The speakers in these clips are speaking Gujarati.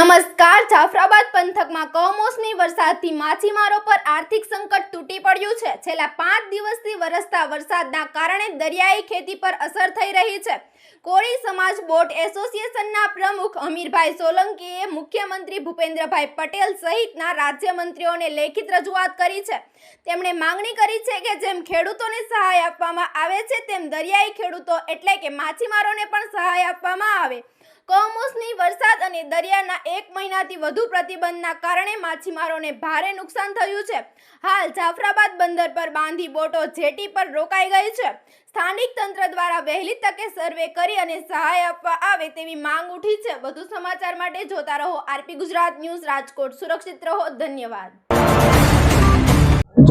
નમસ્કાર। જાફરાબાદ પંથકમાં કમોસમી વરસાદથી માછીમારો પર આર્થિક સંકટ તૂટી પડ્યું છે। છેલ્લા 5 દિવસથી વરસતા વરસાદના કારણે દરિયાઈ ખેતી પર અસર થઈ રહી છે। કોળી સમાજ બોટ એસોસિએશનના પ્રમુખ અમીરભાઈ સોલંકીએ મુખ્યમંત્રી ભૂપેન્દ્રભાઈ પટેલ સહિતના રાજ્યમંત્રીઓને લેખિત રજૂઆત કરી છે। તેમણે માંગણી કરી છે કે જેમ ખેડૂતોને સહાય આપવામાં આવે છે તેમ દરિયાઈ ખેડૂતો એટલે કે માછીમારોને પણ સહાય આપવામાં આવે। કમોસમી વરસાદ અને દરિયાના 1 મહિનાથી વધુ પ્રતિબંધના કારણે માછીમારોને ભારે નુકસાન થયું છે। હાલ જાફરાબાદ બંદર પર બાંધી બોટો જેટી પર રોકાઈ ગઈ છે। સ્થાનિક તંત્ર દ્વારા વહેલી તકે સર્વે કરી અને સહાય આપવા આવે તેવી માંગ ઉઠી છે। વધુ સમાચાર માટે જોતા રહો આરપી ગુજરાત ન્યૂઝ રાજકોટ। સુરક્ષિત રહો। ધન્યવાદ।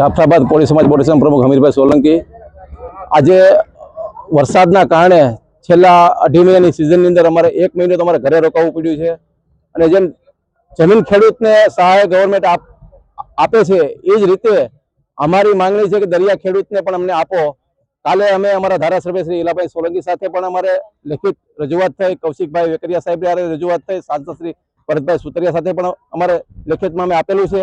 જાફરાબાદ કોળી સમાજ બોર્ડ પ્રમુખ અમીરભાઈ સોલંકી। આજે વરસાદના કારણે છેલ્લા 2.5 મહિનાની સિઝનની અંદર અમારે 1 મહિનો તો અમારે ઘરે રોકાવું પડ્યું છે અને જેમ જમીન ખેડૂતને સહાય ગવર્મેન્ટ આપે છે એ જ રીતે અમારી માંગણી છે કે દરિયા ખેડૂતને પણ અમને આપો। કાલે અમે અમારા ધારાસભ્ય શ્રી ઈલાભાઈ સોલંકી સાથે પણ અમારે લેખિત રજૂઆત થઈ, કૌશિકભાઈ વેકરિયા સાહેબ રજૂઆત થઈ, સાંસદ શ્રી ભરતભાઈ સુતરિયા સાથે પણ અમારે લેખિતમાં અમે આપેલું છે।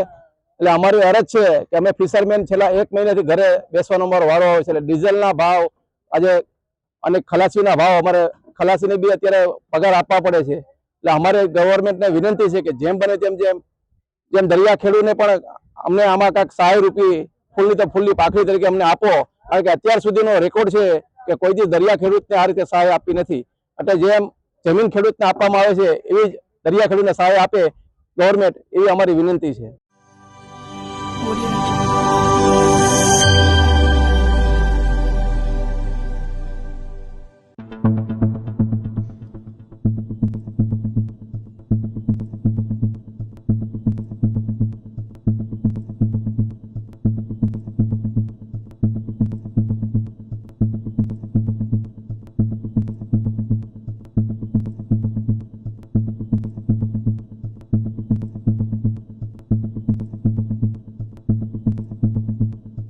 એટલે અમારી અરજ છે કે અમે ફિશરમેન છેલ્લા 1 મહિનાથી ઘરે બેસવાનો અમારો વારો આવે છે। એટલે ડીઝલના ભાવ આજે અને ખલાસીના ભાવ અમારે ખલાસીને બી અત્યારે પગાર આપવા પડે છે। એટલે અમારે ગવર્મેન્ટને વિનંતી છે કે જેમ બને જેમ દરિયા ખેડૂતને પણ અમને આમાં કાંઈક સહાય રૂપી ફૂલની તો ફૂલની પાખડી તરીકે અમને આપો। કારણ કે અત્યાર સુધીનો રેકોર્ડ છે કે કોઈ દી દરિયા ખેડૂતને આ રીતે સહાય આપી નથી। એટલે જેમ જમીન ખેડૂતને આપવામાં આવે છે એવી જ દરિયા ખેડૂતને સહાય આપે ગવર્મેન્ટ, એવી અમારી વિનંતી છે।